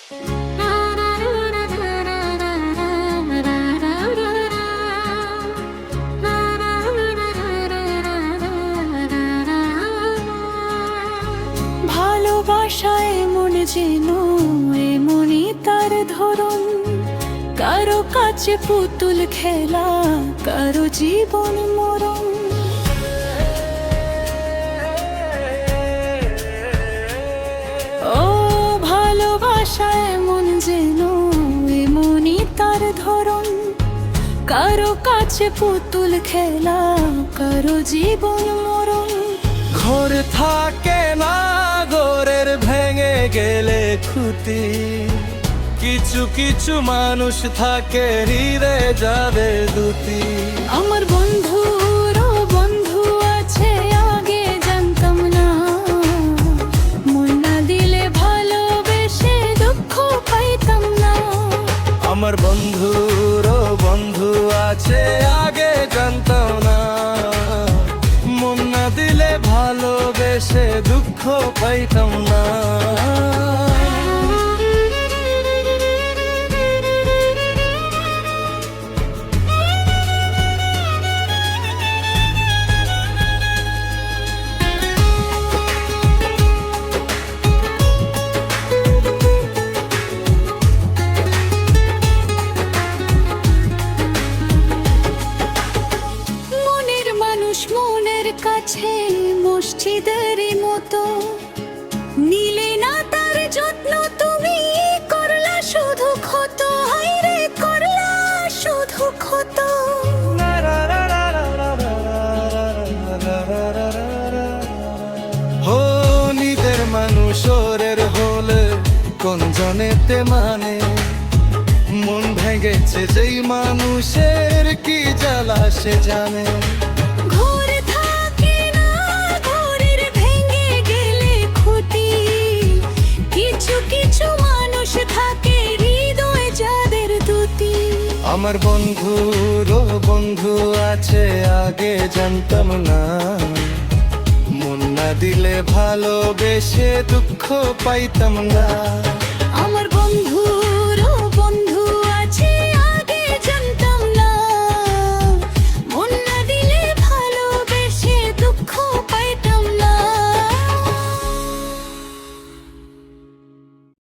ভালোবাসায় মনে যেন এমনই তার ধরন, কারো কাছে পুতুল খেলা, কারো জীবন মরণ। ও ভালোবাসায় মন যেন এমনই তার ধরন, কারো কাছে পুতুল খেলা, কারো জীবন মরণ। ঘর থাকে না ঘরের ভেঙে গেলে খুঁটি, কিছু কিছু মানুষ থাকে হৃদয়ে যাদের দুটি। আমার বন্ধুরও বন্ধু আছে আগে জানতাম না, মন না দিলে ভালোবেসে দুঃখ পাইতাম না। আমার বন্ধুরও বন্ধু আছে আগে জানতাম না, মন না দিলে ভালোবেসে দুঃখ পাইতাম না। মনের কাছে মসজিদের মতো, নিলে না তার যত্ন, তুমি করলা শুধু ক্ষত, হায়রে করলা শুধু ক্ষত। হো নিজের মানুষ ওরের হলে কোন জনেতে মানে, মন ভেঙেছে যেই মানুষের কি জ্বালা সে জানে। ঘর থাকে না ঘরের ভেঙে গেলে খুঁটি, কিছু কিছু মানুষ থাকে হৃদয় যাদের দুটি। আমার বন্ধুরও বন্ধু আছে আগে জানতাম না, মন না দিলে ভালোবেসে দুঃখ পাইতাম না। আমার বন্ধু